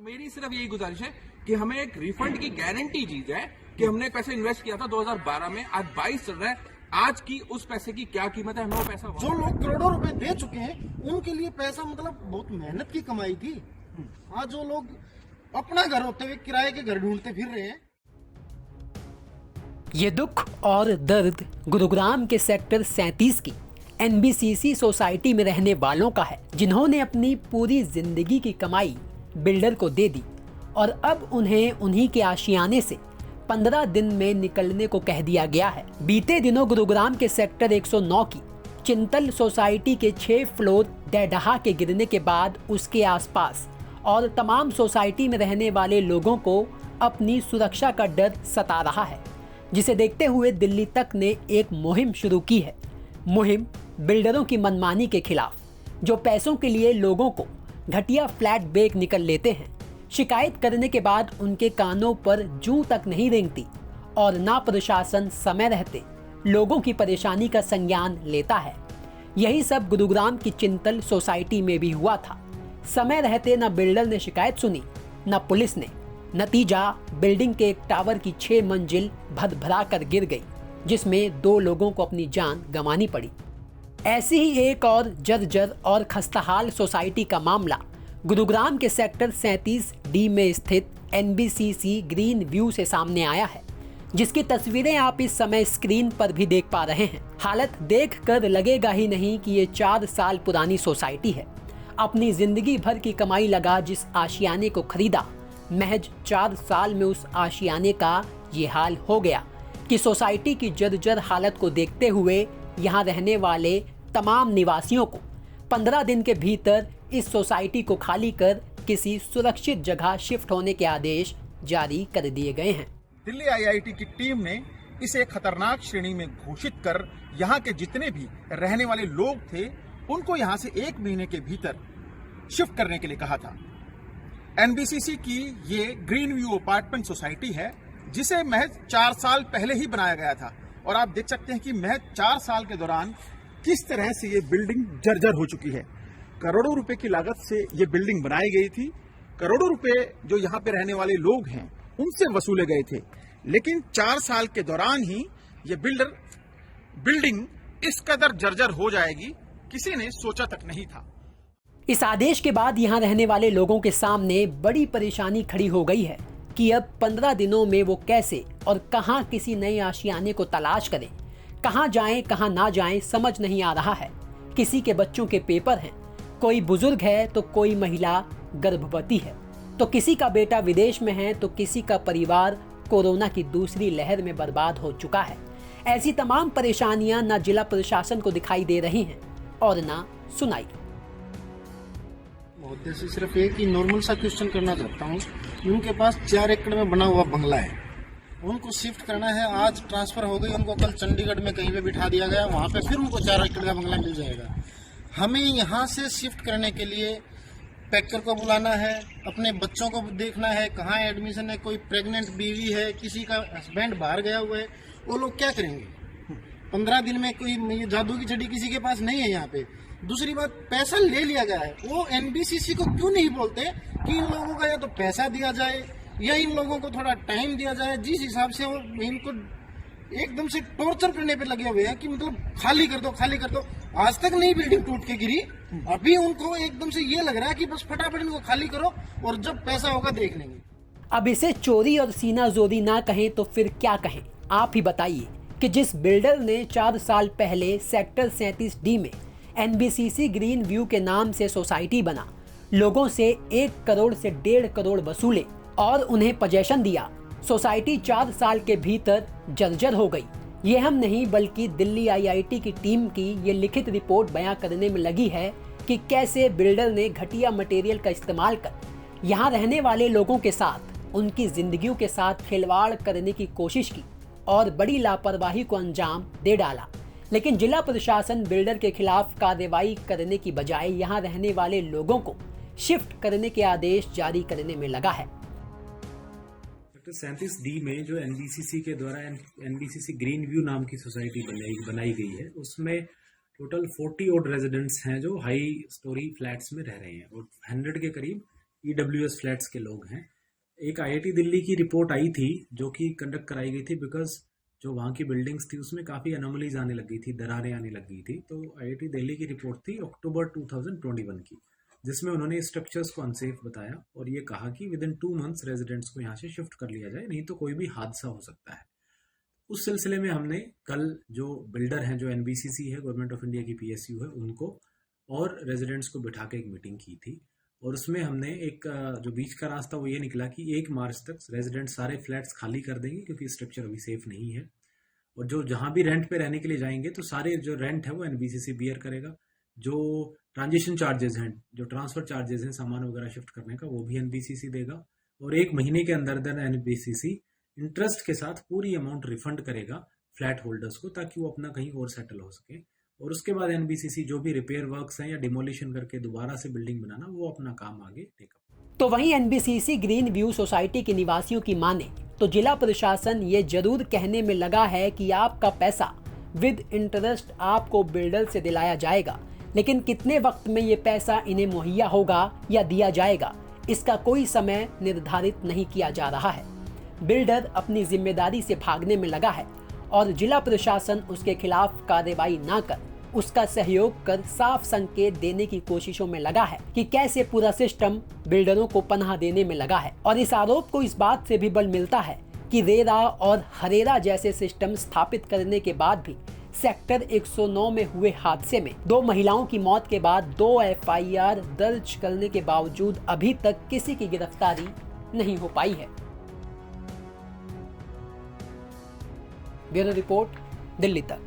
तो मेरी सिर्फ यही गुजारिश है कि हमें एक रिफंड की गारंटी दी जाए कि हमने पैसे इन्वेस्ट किया था 2012 में, आज 22 चल रहा है, आज की उस पैसे की क्या कीमत है, हमें वो पैसा जो लोग करोड़ों रुपए दे चुके हैं उनके लिए पैसा मतलब बहुत मेहनत की कमाई थी। आज जो लोग अपना घर होते हुए किराए के घर ढूंढते फिर रहे हैं। ये दुख और दर्द गुरुग्राम के सेक्टर 37 की एनबीसीसी सोसाइटी में रहने वालों का है, जिन्होंने अपनी पूरी जिंदगी की कमाई बिल्डर को दे दी और अब उन्हें उन्हीं के आशियाने से 15 दिन में निकलने को कह दिया गया है। बीते दिनों गुरुग्राम के सेक्टर 109 की चिंतल सोसाइटी के 6 फ्लोर डैडहा के गिरने के बाद उसके आसपास और तमाम सोसाइटी में रहने वाले लोगों को अपनी सुरक्षा का डर सता रहा है, जिसे देखते हुए दिल्ली तक ने एक मुहिम शुरू की है। मुहिम बिल्डरों की मनमानी के खिलाफ, जो पैसों के लिए लोगों को घटिया फ्लैट बेच निकल लेते हैं। शिकायत करने के बाद उनके कानों पर जूं तक नहीं रेंगती और ना प्रशासन समय रहते लोगों की परेशानी का संज्ञान लेता है। यही सब गुरुग्राम की चिंतल सोसाइटी में भी हुआ था। समय रहते न बिल्डर ने शिकायत सुनी न पुलिस ने। नतीजा, बिल्डिंग के एक टावर की 6 मंजिल भद-भदा कर गिर गई, जिसमें 2 लोगों को अपनी जान गंवानी पड़ी। ऐसी ही एक और जर्जर और खस्ताहाल सोसाइटी का मामला गुरुग्राम के सेक्टर 37 डी में स्थित एनबीसीसी ग्रीन व्यू से सामने आया है, जिसकी तस्वीरें आप इस समय स्क्रीन पर भी देख पा रहे हैं। हालत देखकर लगेगा ही नहीं कि ये 4 साल पुरानी सोसाइटी है। अपनी जिंदगी भर की कमाई लगा जिस आशियाने को खरीदा, महज 4 साल में उस आशियाने का ये हाल हो गया कि सोसाइटी की जर्जर हालत को देखते हुए यहाँ रहने वाले तमाम निवासियों को 15 दिन के भीतर इस सोसाइटी को खाली कर किसी सुरक्षित जगह शिफ्ट होने के आदेश जारी कर दिए गए हैं। दिल्ली आईआईटी की टीम ने इसे खतरनाक श्रेणी में घोषित कर यहाँ के जितने भी रहने वाले लोग थे उनको यहाँ से 1 महीने के भीतर शिफ्ट करने के लिए कहा था। एनबीसीसी की ये ग्रीन व्यू अपार्टमेंट सोसाइटी है, जिसे महज 4 साल पहले ही बनाया गया था और आप देख सकते हैं कि महज 4 साल के दौरान किस तरह से ये बिल्डिंग जर्जर हो चुकी है। करोड़ों रुपए की लागत से ये बिल्डिंग बनाई गई थी। करोड़ों रुपए जो यहाँ पे रहने वाले लोग हैं उनसे वसूले गए थे, लेकिन 4 साल के दौरान ही ये बिल्डिंग इस कदर जर्जर हो जाएगी किसी ने सोचा तक नहीं था। इस आदेश के बाद यहाँ रहने वाले लोगों के सामने बड़ी परेशानी खड़ी हो गई है कि अब 15 दिनों में वो कैसे और कहां किसी नए आशियाने को तलाश करें, कहां जाएं कहां ना जाएं समझ नहीं आ रहा है। किसी के बच्चों के पेपर हैं, कोई बुजुर्ग है तो कोई महिला गर्भवती है, तो किसी का बेटा विदेश में है तो किसी का परिवार कोरोना की दूसरी लहर में बर्बाद हो चुका है। ऐसी तमाम परेशानियां न जिला प्रशासन को दिखाई दे रही हैं और न सुनाई। उद्देश्य सिर्फ एक ही नॉर्मल सा क्वेश्चन करना चाहता हूँ। उनके पास 4 एकड़ में बना हुआ बंगला है, उनको शिफ्ट करना है। आज ट्रांसफर हो गई, उनको कल चंडीगढ़ में कहीं पे बिठा दिया गया, वहाँ पे फिर उनको 4 एकड़ का बंगला मिल जाएगा। हमें यहाँ से शिफ्ट करने के लिए पैकर को बुलाना है, अपने बच्चों को देखना है, कहाँ एडमिशन है, कोई प्रेग्नेंट बीवी है, किसी का हस्बैंड बाहर गया हुआ है, वो लोग क्या करेंगे? 15 दिन में कोई जादू की छड़ी किसी के पास नहीं है यहाँ पे। दूसरी बात, पैसा ले लिया गया है, वो एनबीसीसी को क्यों नहीं बोलते कि इन लोगों का या तो पैसा दिया जाए या इन लोगों को थोड़ा टाइम दिया जाए। जिस हिसाब से वो इनको एकदम से टॉर्चर करने पे लगे हुए हैं कि मतलब खाली कर दो खाली कर दो। आज तक नहीं बिल्डिंग टूट के गिरी, अभी उनको एकदम से ये लग रहा है कि बस फटाफट इनको खाली करो और जब पैसा होगा देख लेंगे। अब इसे चोरी और सीना जोरी ना कहें तो फिर क्या कहें? आप ही बताइए कि जिस बिल्डर ने 4 साल पहले सेक्टर 37 डी में एनबीसीसी ग्रीन व्यू के नाम से सोसाइटी बना, लोगों से 1 करोड़ से 1.5 करोड़ वसूले और उन्हें पोजीशन दिया, सोसाइटी 4 साल के भीतर जर्जर हो गई। ये हम नहीं बल्कि दिल्ली आईआईटी की टीम की ये लिखित रिपोर्ट बयां करने में लगी है कि कैसे बिल्डर ने घटिया मटेरियल का इस्तेमाल कर यहाँ रहने वाले लोगों के साथ, उनकी जिंदगियों के साथ खिलवाड़ करने की कोशिश की और बड़ी लापरवाही को अंजाम दे डाला। लेकिन जिला प्रशासन बिल्डर के खिलाफ कार्रवाई करने की बजाय यहाँ रहने वाले लोगों को शिफ्ट करने के आदेश जारी करने में लगा है। सेक्टर 37 डी में जो एनबीसीसी के द्वारा एनबीसीसी ग्रीन व्यू नाम की सोसाइटी बनाई गई है, उसमें टोटल 40 ओड रेजिडेंट्स हैं जो हाई स्टोरी फ्लैट्स में रह रहे हैं और 100 के करीब EWS फ्लैट्स के लोग हैं। एक IIT दिल्ली की रिपोर्ट आई थी जो कि कंडक्ट कराई गई थी, बिकॉज जो वहाँ की बिल्डिंग्स थी उसमें काफ़ी अनोमलीज आने लगी थी, दरारें आने लगी थी। तो IIT दिल्ली की रिपोर्ट थी अक्टूबर 2021 की, जिसमें उन्होंने स्ट्रक्चर्स को अनसेफ बताया और ये कहा कि विद इन 2 मंथ्स रेजिडेंट्स को यहाँ से शिफ्ट कर लिया जाए, नहीं तो कोई भी हादसा हो सकता है। उस सिलसिले में हमने कल जो बिल्डर हैं, जो NBCC है, गवर्नमेंट ऑफ इंडिया की PSU है, उनको और रेजिडेंट्स को बिठा के एक मीटिंग की थी। और उसमें हमने एक जो बीच का रास्ता वो ये निकला कि 1 मार्च तक रेजिडेंट्स सारे फ्लैट्स खाली कर देंगे, क्योंकि स्ट्रक्चर अभी सेफ नहीं है। और जो जहाँ भी रेंट पे रहने के लिए जाएंगे तो सारे जो रेंट है वो NBCC बियर करेगा। जो ट्रांजिशन चार्जेस हैं, जो ट्रांसफर चार्जेस हैं सामान वगैरह शिफ्ट करने का, वो भी NBCC देगा। और 1 महीने के अंदर NBCC इंटरेस्ट के साथ पूरी अमाउंट रिफंड करेगा फ्लैट होल्डर्स को, ताकि वो अपना कहीं और सेटल हो सके। और उसके बाद NBCC जो भी रिपेयर वर्क्स हैं या डिमोलिशन करके दोबारा से बिल्डिंग बनाना, वो अपना काम आगे टेकअप। तो वहीं NBCC ग्रीन व्यू सोसाइटी के निवासियों की माने तो जिला प्रशासन ये जरूर कहने में लगा है कि आपका पैसा विद इंटरेस्ट आपको बिल्डर से दिलाया जाएगा, लेकिन कितने वक्त में ये पैसा इन्हें मुहैया होगा या दिया जाएगा, इसका कोई समय निर्धारित नहीं किया जा रहा है। बिल्डर अपनी जिम्मेदारी से भागने में लगा है और जिला प्रशासन उसके खिलाफ कार्रवाई न कर उसका सहयोग कर साफ संकेत देने की कोशिशों में लगा है कि कैसे पूरा सिस्टम बिल्डरों को पनाह देने में लगा है। और इस आरोप को इस बात से भी बल मिलता है कि रेरा और हरेरा जैसे सिस्टम स्थापित करने के बाद भी सेक्टर 109 में हुए हादसे में 2 महिलाओं की मौत के बाद 2 FIR दर्ज करने के बावजूद अभी तक किसी की गिरफ्तारी नहीं हो पाई है। ब्यूरो रिपोर्ट, दिल्ली तक।